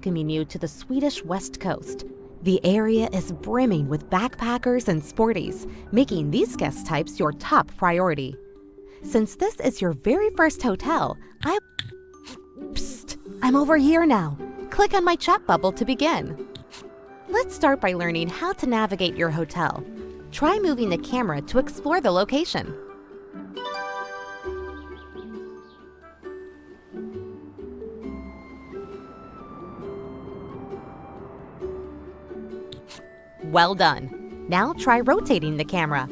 welcoming you to the Swedish West Coast. The area is brimming with backpackers and sporties, making these guest types your top priority. Since this is your very first hotel, Psst! I'm over here now. Click on my chat bubble to begin. Let's start by learning how to navigate your hotel. Try moving the camera to explore the location. Well done. Now try rotating the camera.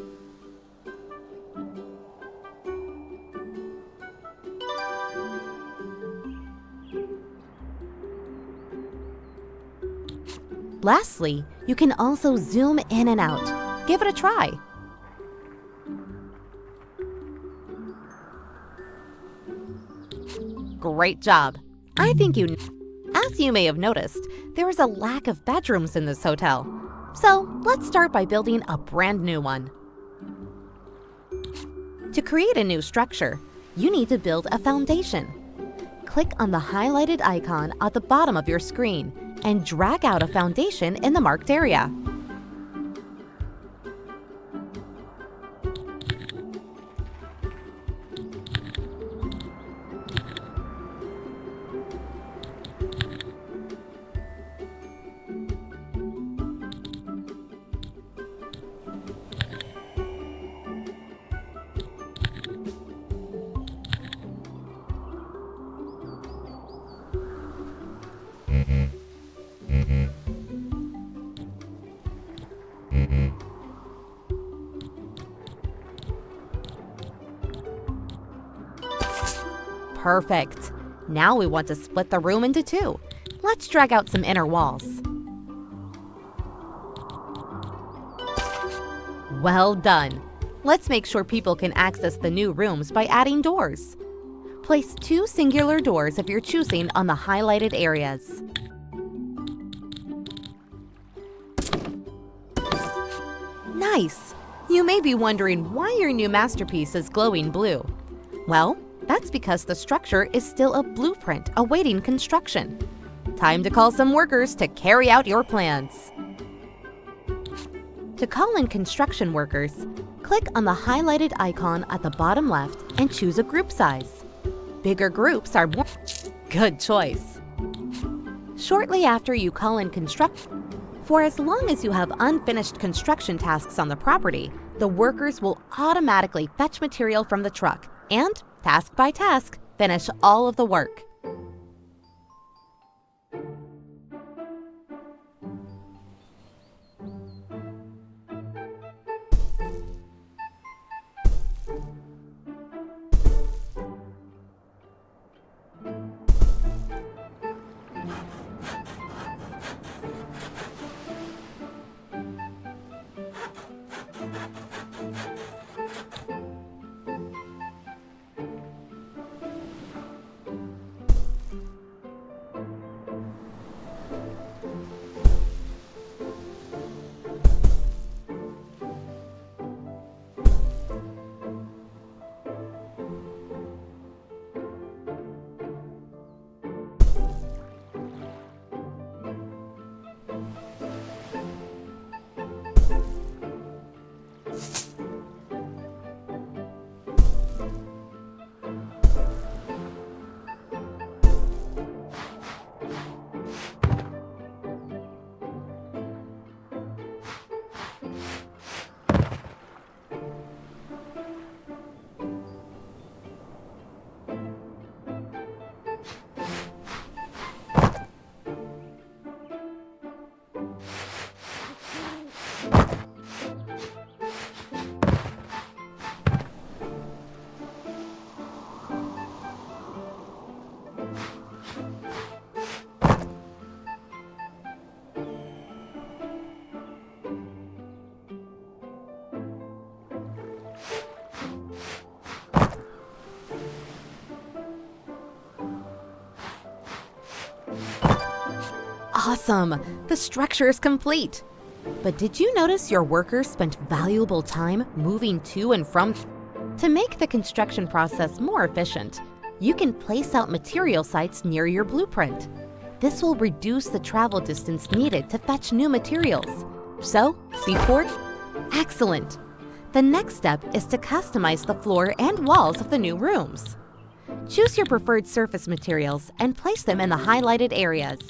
Lastly, you can also zoom in and out. Give it a try. Great job. As you may have noticed, there is a lack of bedrooms in this hotel. So let's start by building a brand new one. To create a new structure, you need to build a foundation. Click on the highlighted icon at the bottom of your screen and drag out a foundation in the marked area. Perfect. Now we want to split the room into two. Let's drag out some inner walls. Well done. Let's make sure people can access the new rooms by adding doors. Place two singular doors of your choosing on the highlighted areas. Nice! You may be wondering why your new masterpiece is glowing blue. Well, that's because the structure is still a blueprint awaiting construction. Time to call some workers to carry out your plans. To call in construction workers, click on the highlighted icon at the bottom left and choose a group size. Bigger groups are more... Good choice. Shortly after you call in for as long as you have unfinished construction tasks on the property, the workers will automatically fetch material from the truck and, task by task, finish all of the work. Awesome! The structure is complete. But did you notice your workers spent valuable time moving to and from? To make the construction process more efficient, you can place out material sites near your blueprint. This will reduce the travel distance needed to fetch new materials. So, before... Excellent! The next step is to customize the floor and walls of the new rooms. Choose your preferred surface materials and place them in the highlighted areas.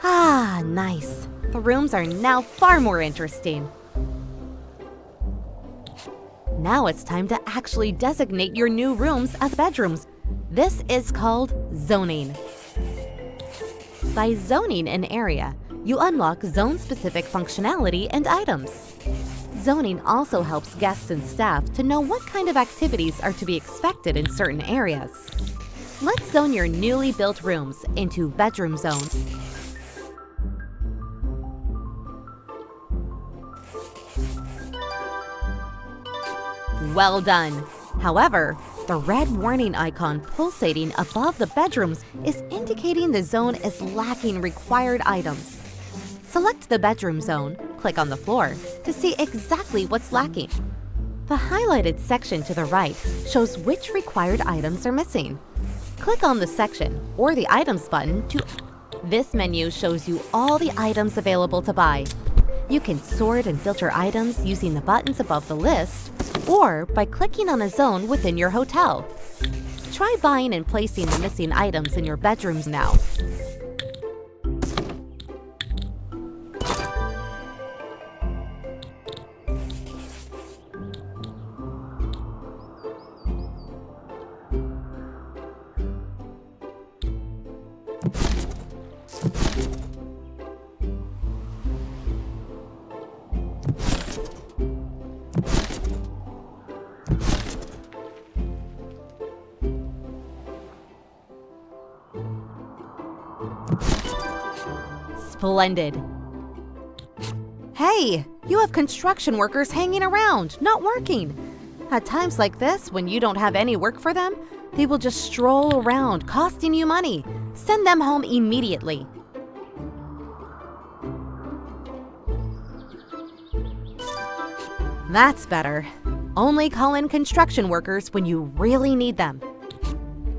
Ah, nice. The rooms are now far more interesting. Now it's time to actually designate your new rooms as bedrooms. This is called zoning. By zoning an area, you unlock zone-specific functionality and items. Zoning also helps guests and staff to know what kind of activities are to be expected in certain areas. Let's zone your newly built rooms into bedroom zones. Well done! However, the red warning icon pulsating above the bedrooms is indicating the zone is lacking required items. Select the bedroom zone, click on the floor, to see exactly what's lacking. The highlighted section to the right shows which required items are missing. Click on the section or the items button to... This menu shows you all the items available to buy. You can sort and filter items using the buttons above the list, or by clicking on a zone within your hotel. Try buying and placing the missing items in your bedrooms now. Splendid! Hey, you have construction workers hanging around, not working. At times like this, when you don't have any work for them, they will just stroll around, costing you money. Send them home immediately. That's better. Only call in construction workers when you really need them.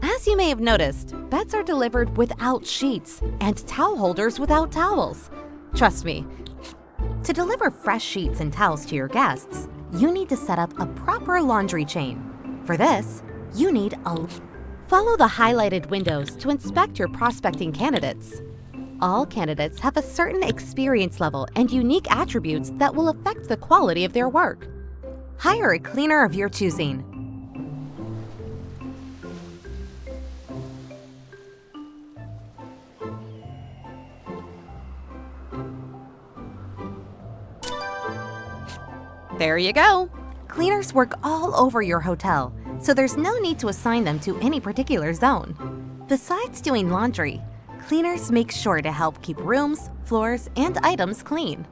As you may have noticed, beds are delivered without sheets and towel holders without towels. Trust me, to deliver fresh sheets and towels to your guests, you need to set up a proper laundry chain. For this, you need a... Follow the highlighted windows to inspect your prospecting candidates. All candidates have a certain experience level and unique attributes that will affect the quality of their work. Hire a cleaner of your choosing. There you go! Cleaners work all over your hotel, so there's no need to assign them to any particular zone. Besides doing laundry, cleaners make sure to help keep rooms, floors, and items clean.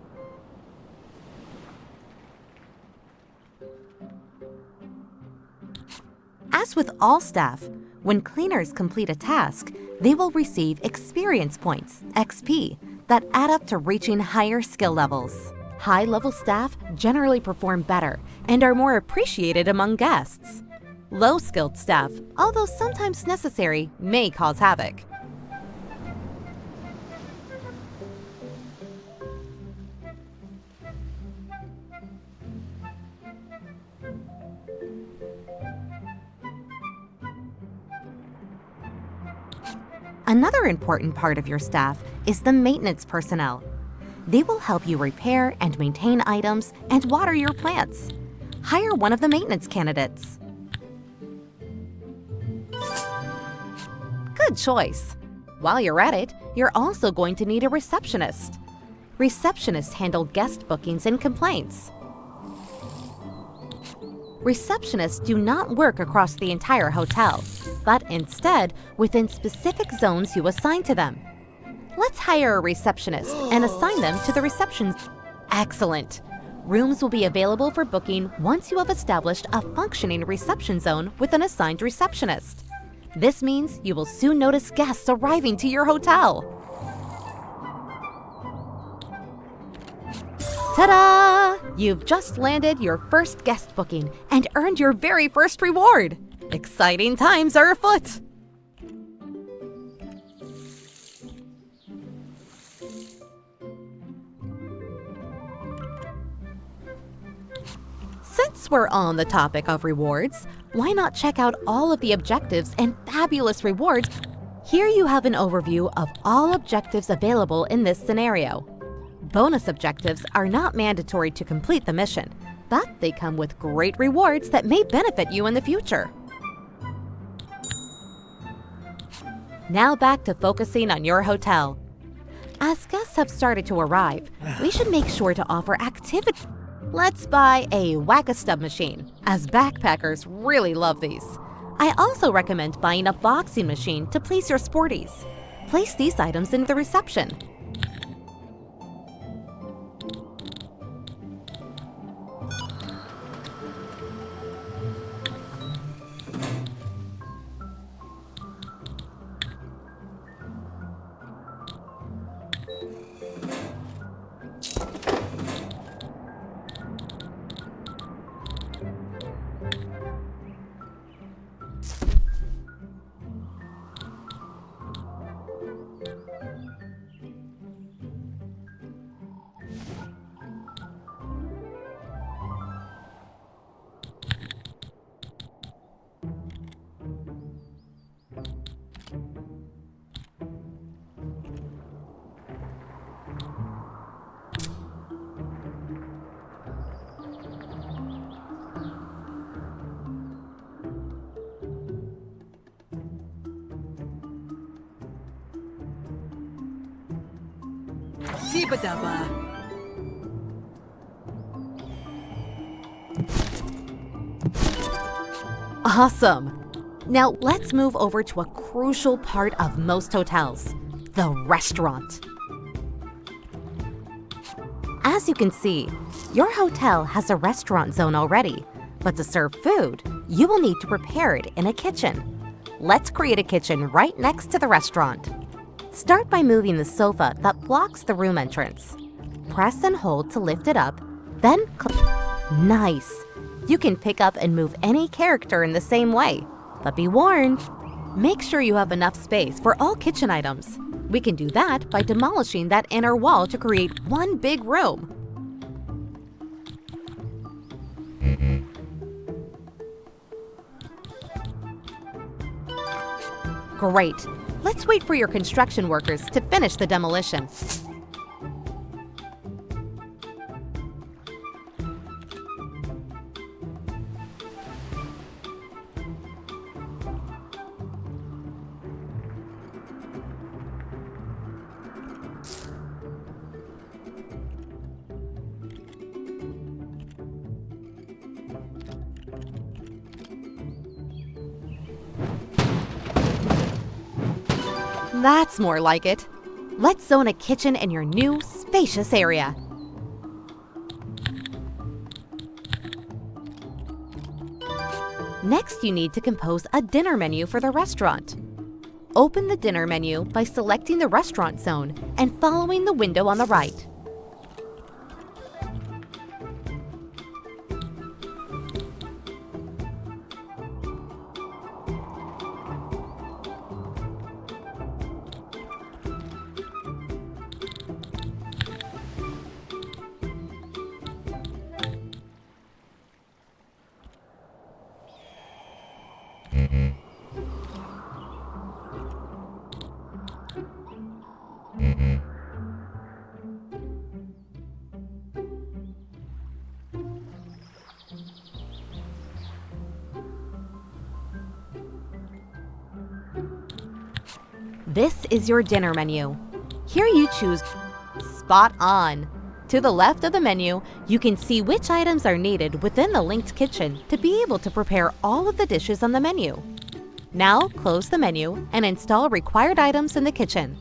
As with all staff, when cleaners complete a task, they will receive experience points, XP, that add up to reaching higher skill levels. High-level staff generally perform better and are more appreciated among guests. Low-skilled staff, although sometimes necessary, may cause havoc. Another important part of your staff is the maintenance personnel. They will help you repair and maintain items and water your plants. Hire one of the maintenance candidates. Good choice. While you're at it, you're also going to need a receptionist. Receptionists handle guest bookings and complaints. Receptionists do not work across the entire hotel, but instead within specific zones you assign to them. Let's hire a receptionist and assign them to the reception. Excellent! Rooms will be available for booking once you have established a functioning reception zone with an assigned receptionist. This means you will soon notice guests arriving to your hotel. Ta-da! You've just landed your first guest booking and earned your very first reward. Exciting times are afoot. Since we're on the topic of rewards, why not check out all of the objectives and fabulous rewards? Here you have an overview of all objectives available in this scenario. Bonus objectives are not mandatory to complete the mission, but they come with great rewards that may benefit you in the future. Now back to focusing on your hotel. As guests have started to arrive, we should make sure to offer activity. Let's buy a Whack-A-Stub machine, as backpackers really love these. I also recommend buying a boxing machine to place your sporties. Place these items in the reception. Awesome! Now let's move over to a crucial part of most hotels, the restaurant. As you can see, your hotel has a restaurant zone already, but to serve food, you will need to prepare it in a kitchen. Let's create a kitchen right next to the restaurant. Start by moving the sofa that blocks the room entrance. Press and hold to lift it up, then click. Nice! You can pick up and move any character in the same way, but be warned, make sure you have enough space for all kitchen items. We can do that by demolishing that inner wall to create one big room. Great! Let's wait for your construction workers to finish the demolition. That's more like it. Let's zone a kitchen in your new, spacious area. Next, you need to compose a dinner menu for the restaurant. Open the dinner menu by selecting the restaurant zone and following the window on the right. This is your dinner menu. Here you choose Spot On. To the left of the menu, you can see which items are needed within the linked kitchen to be able to prepare all of the dishes on the menu. Now close the menu and install required items in the kitchen.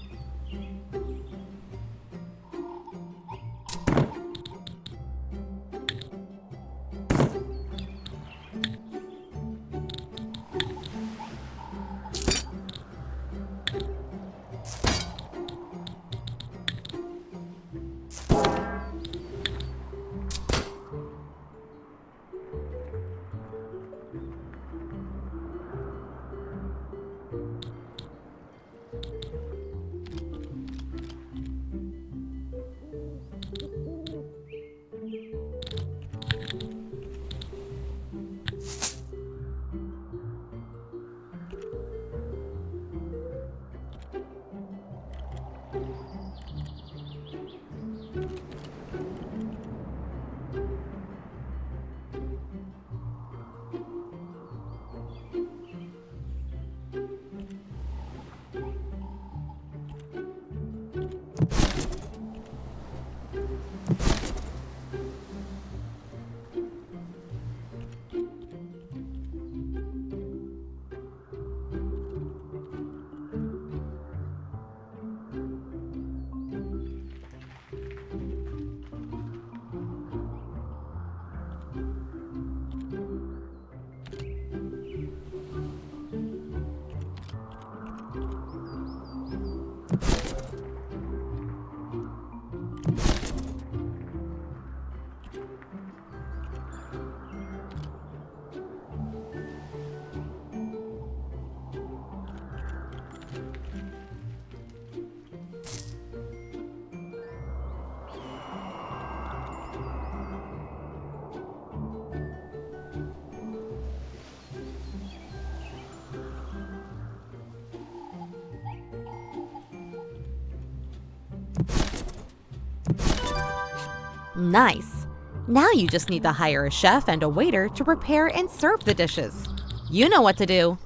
Nice! Now you just need to hire a chef and a waiter to prepare and serve the dishes. You know what to do.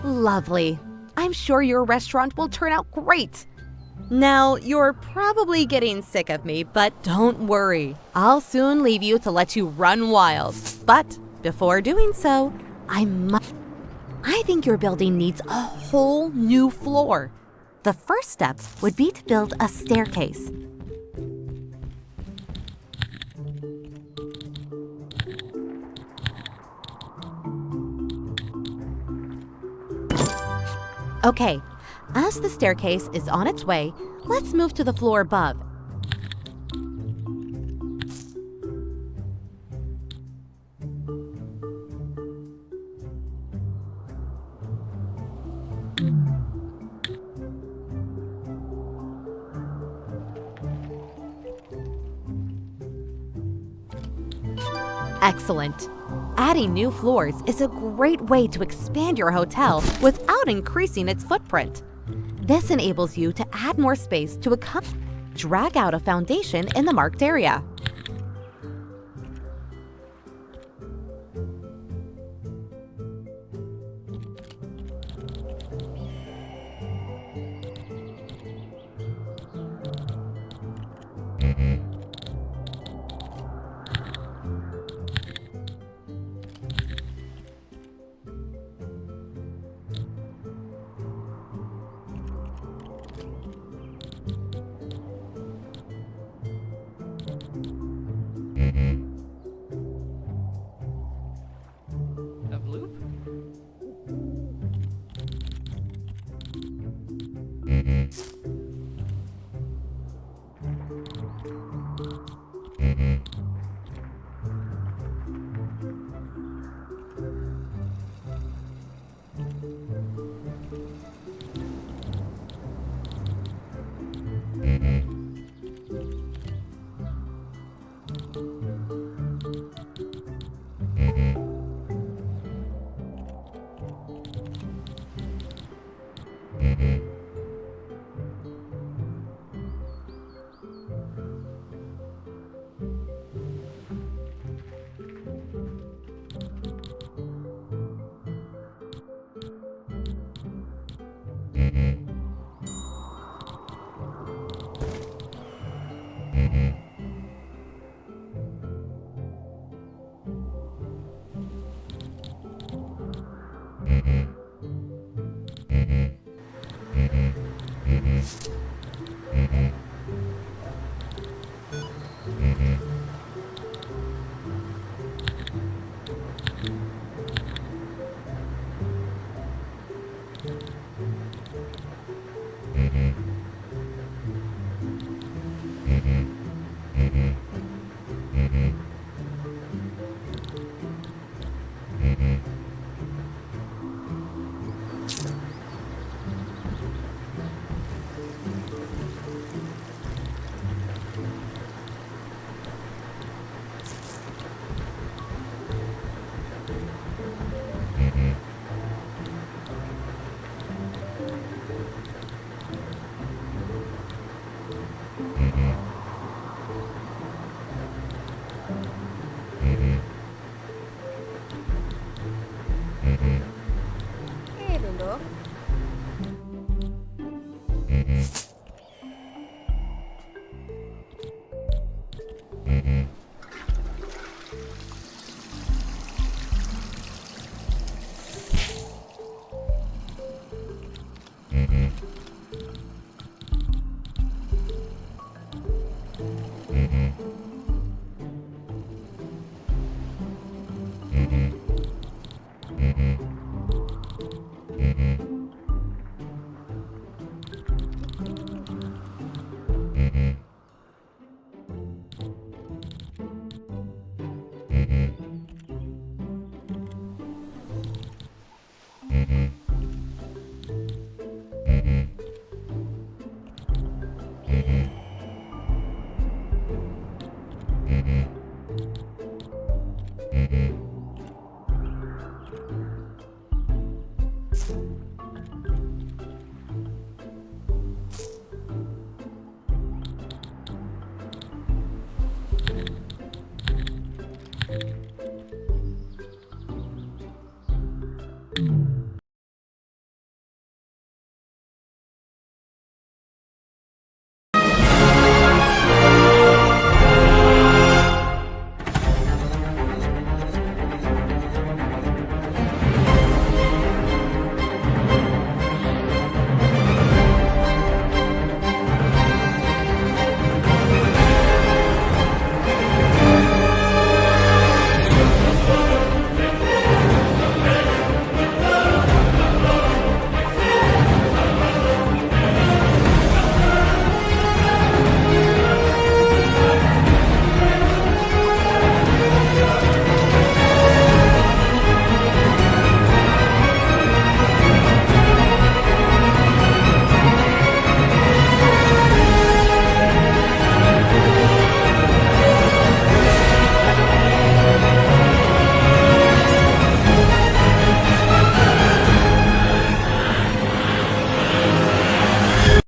Lovely. I'm sure your restaurant will turn out great. Now, you're probably getting sick of me, but don't worry. I'll soon leave you to let you run wild. But before doing so, I think your building needs a whole new floor. The first step would be to build a staircase. Okay, as the staircase is on its way, let's move to the floor above. Excellent! Adding new floors is a great way to expand your hotel without increasing its footprint. This enables you to add more space to drag out a foundation in the marked area.